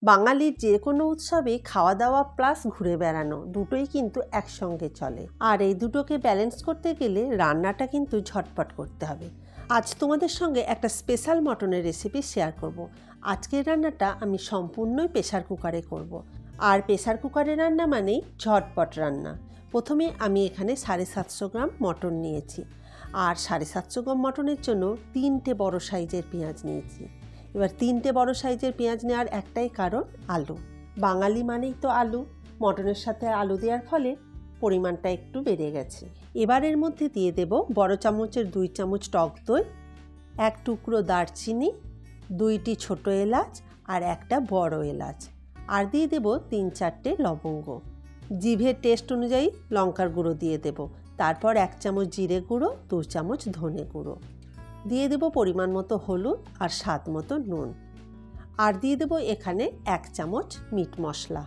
বাঙালির যে কোনো উৎসবে খাওয়া দাওয়া প্লাস ঘুরে বেড়ানো দুটোই কিন্তু একসঙ্গে চলে। আর এই দুটোকে ব্যালেন্স করতে গেলে রান্নাটা কিন্তু ঝটপট করতে হবে। আজ তোমাদের সঙ্গে একটা স্পেশাল মটনের রেসিপি শেয়ার করব। আজকের রান্নাটা আমি সম্পূর্ণই প্রেসার কুকারে করব। আর প্রেসার কুকারে রান্না মানেই ঝটপট রান্না। প্রথমে আমি এখানে 750 গ্রাম মটন নিয়েছি। আর 750 গ্রাম মটনের জন্য 3টে বড় সাইজের পেঁয়াজ নিয়েছি। এবার 3টে বড় সাইজের পেঁয়াজ নেওয়ার একটাই কারণ, আলু। বাঙালি মানেই তো আলু। মটনের সাথে আলু দেওয়ার ফলে পরিমাণটা একটু বেড়ে গেছে। এবার এর মধ্যে দিয়ে দেব বড় চামচের 2 চামচ টক দই, 1 টুকরো দারচিনি, 2টি ছোট এলাচ আর একটা বড় এলাচ, আর দিয়ে দেব 3-4টে লবঙ্গ। জিভের টেস্ট অনুযায়ী লঙ্কার গুঁড়ো দিয়ে দেব। তারপর 1 চামচ জিরে গুঁড়ো, 2 চামচ ধনে গুঁড়ো দিয়ে দেব, পরিমাণ মতো হলুদ আর স্বাদ মতো নুন, আর দিয়ে দেব এখানে 1 চামচ মিট মশলা।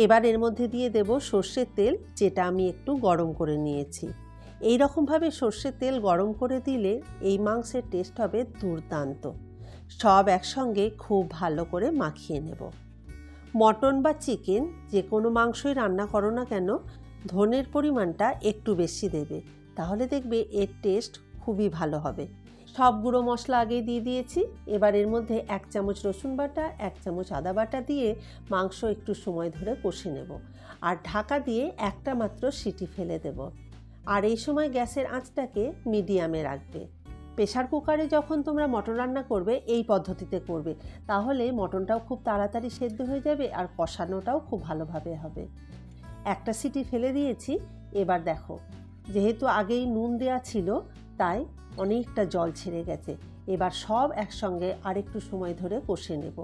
এবার এর মধ্যে দিয়ে দেব সর্ষের তেল, যেটা আমি একটু গরম করে নিয়েছি। এই রকমভাবে সর্ষের তেল গরম করে দিলে এই মাংসের টেস্ট হবে দুর্দান্ত। সব একসঙ্গে খুব ভালো করে মাখিয়ে নেব। মটন বা চিকেন যে কোনো মাংসই রান্না করো না কেন, ধনের পরিমাণটা একটু বেশি দেবে, তাহলে দেখবে এর টেস্ট খুবই ভালো হবে। সব গুঁড়ো মশলা আগেই দিয়ে দিয়েছি। এবার এর মধ্যে 1 চামচ রসুন বাটা, 1 চামচ আদা বাটা দিয়ে মাংস একটু সময় ধরে কষে নেব। আর ঢাকা দিয়ে একটা মাত্র সিটি ফেলে দেব। আর এই সময় গ্যাসের আঁচটাকে মিডিয়ামে রাখবে। প্রেসার কুকারে যখন তোমরা মটন রান্না করবে এই পদ্ধতিতে করবে, তাহলে মটনটাও খুব তাড়াতাড়ি সেদ্ধ হয়ে যাবে আর কষানোটাও খুব ভালোভাবে হবে। একটা সিটি ফেলে দিয়েছি। এবার দেখো, যেহেতু আগেই নুন দেওয়া ছিল তাই অনেকটা জল ছেড়ে গেছে। এবার সব একসঙ্গে আরেকটু সময় ধরে কষে নেব।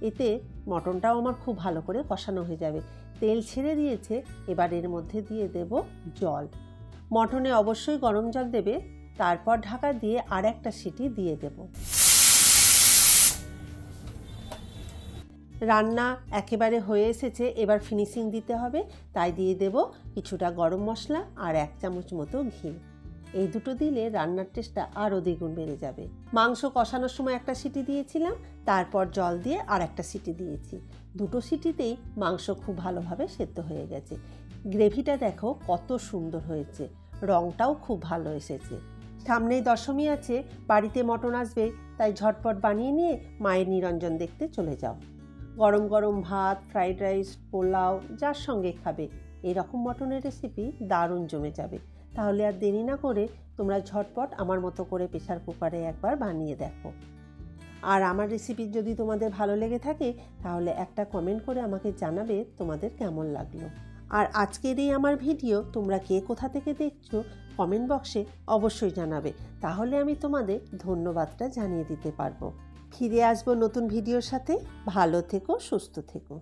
এতে মটনটাও আমার খুব ভালো করে কষানো হয়ে যাবে। তেল ছেড়ে দিয়েছে। এবার এর মধ্যে দিয়ে দেব জল। মটনে অবশ্যই গরম জল দেবে। তারপর ঢাকা দিয়ে আর একটা সিটি দিয়ে দেব। রান্না একেবারে হয়ে এসেছে। এবার ফিনিশিং দিতে হবে, তাই দিয়ে দেব কিছুটা গরম মশলা আর 1 চামচ মতো ঘি। এই দুটো দিলে রান্নার টেস্টটা আরও দ্বিগুণ বেড়ে যাবে। মাংস কষানোর সময় একটা সিটি দিয়েছিলাম, তারপর জল দিয়ে আর একটা সিটি দিয়েছি। দুটো সিটিতেই মাংস খুব ভালোভাবে সেদ্ধ হয়ে গেছে। গ্রেভিটা দেখো কত সুন্দর হয়েছে, রঙটাও খুব ভালো এসেছে। সামনেই দশমী আছে, বাড়িতে মটন আসবে, তাই ঝটপট বানিয়ে নিয়ে মায়ের নিরঞ্জন দেখতে চলে যাও। গরম গরম ভাত, ফ্রাইড রাইস, পোলাও যার সঙ্গে খাবে, এরকম মটনের রেসিপি দারুণ জমে যাবে। তাহলে আর দেরি না করে তোমরা ঝটপট আমার মতো করে প্রেসার কুকারে একবার বানিয়ে দেখো। আর আমার রেসিপি যদি তোমাদের ভালো লেগে থাকে তাহলে একটা কমেন্ট করে আমাকে জানাবে তোমাদের কেমন লাগলো। আর আজকের এই আমার ভিডিও তোমরা কে কোথা থেকে দেখছো কমেন্ট বক্সে অবশ্যই জানাবে, তাহলে আমি তোমাদের ধন্যবাদটা জানিয়ে দিতে পারবো। ফিরে আসবো নতুন ভিডিওর সাথে। ভালো থেকো, সুস্থ থেকো।